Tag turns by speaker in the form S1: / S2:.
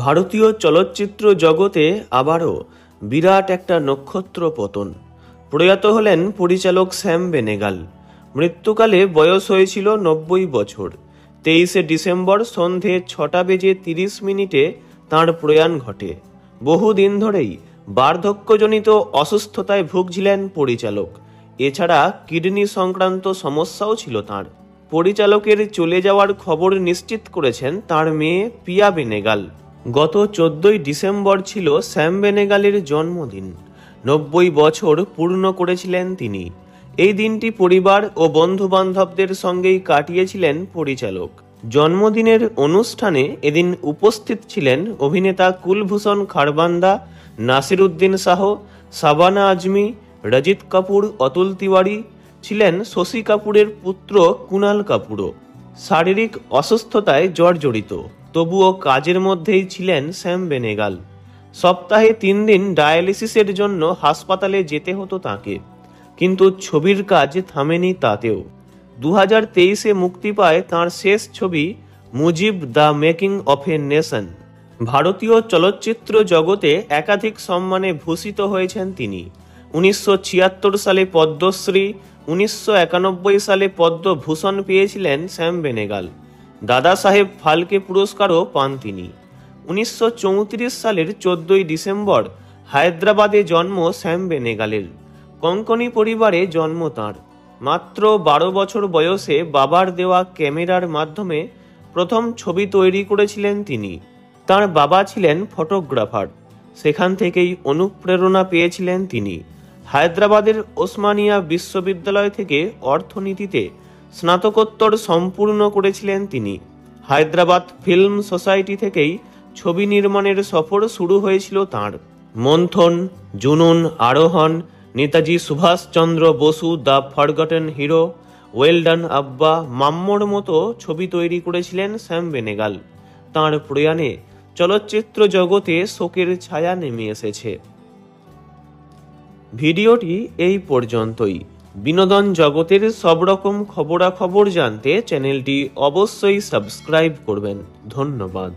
S1: ভারতীয় চলচ্চিত্র জগতে আবারও বিরাট একটা নক্ষত্র পতন। প্রয়াত হলেন পরিচালক শ্যাম বেনেগাল। মৃত্যুকালে বয়স হয়েছিল ৯০ বছর। ২৩শে ডিসেম্বর সন্ধে ৬টা বেজে ৩০ মিনিটে তাঁর প্রয়াণ ঘটে। বহুদিন ধরেই বার্ধক্যজনিত অসুস্থতায় ভুগছিলেন পরিচালক। এছাড়া কিডনি সংক্রান্ত সমস্যাও ছিল তাঁর। পরিচালকের চলে যাওয়ার খবর নিশ্চিত করেছেন তাঁর মেয়ে পিয়া বেনেগাল। গত ১৪ই ডিসেম্বর ছিল শ্যাম বেনেগালের জন্মদিন। ৯০ বছর পূর্ণ করেছিলেন তিনি। এই দিনটি পরিবার ও বন্ধু বান্ধবদের সঙ্গেই কাটিয়েছিলেন পরিচালক। জন্মদিনের অনুষ্ঠানে এদিন উপস্থিত ছিলেন অভিনেতা কুলভূষণ খারবান্দা, নাসিরুদ্দিন শাহ, শাবানা আজমি, রজিত কাপুর, অতুল তিওয়ারি, ছিলেন শশী কাপুরের পুত্র কুনাল কাপুরও। শারীরিক অসুস্থতায় জর্জরিত, তবুও কাজের মধ্যেই ছিলেন শ্যাম বেনেগাল। সপ্তাহে ৩ দিন ডায়ালিসিসের জন্য হাসপাতালে যেতে হতো তাঁকে, কিন্তু ছবির কাজ থামেনি তাতেও। ২০২৩-এ মুক্তি পায় তাঁর শেষ ছবি Mujib, the making of a nation. ভারতীয় চলচ্চিত্র জগতে একাধিক সম্মানে ভূষিত হয়েছেন তিনি। ১৯৭৬ সালে পদ্মশ্রী, ১৯৯১ সালে পদ্মভূষণ পেয়েছিলেন শ্যাম বেনেগাল। দাদা সাহেব ফালকে পুরস্কারও পান তিনি। ১৯৩৪ সালের ১৪ই ডিসেম্বর হায়দ্রাবাদে জন্ম শ্যাম বেনেগালের। কোঙ্কনি পরিবারে জন্ম তাঁর। মাত্র ১২ বছর বয়সে বাবার দেওয়া ক্যামেরার মাধ্যমে প্রথম ছবি তৈরি করেছিলেন তিনি। তাঁর বাবা ছিলেন ফটোগ্রাফার, সেখান থেকেই অনুপ্রেরণা পেয়েছিলেন তিনি। হায়দ্রাবাদের ওসমানিয়া বিশ্ববিদ্যালয় থেকে অর্থনীতিতে স্নাতকোত্তর সম্পূর্ণ করেছিলেন তিনি। হায়দ্রাবাদ ফিল্ম সোসাইটি থেকেই ছবি নির্মাণের সফর শুরু হয়েছিল তাঁর। Manthan, Junoon, Arohan, Netaji Subhas Chandra Bose, the forgotten hero, well done Abba, মাম্মোর মতো ছবি তৈরি করেছিলেন শ্যাম বেনেগাল। তাঁর প্রয়াণে চলচ্চিত্র জগতে শোকের ছায়া নেমে এসেছে। ভিডিওটি এই পর্যন্তই। বিনোদন জগতের সব রকম খবরাখবর জানতে চ্যানেলটি অবশ্যই সাবস্ক্রাইব করবেন। ধন্যবাদ।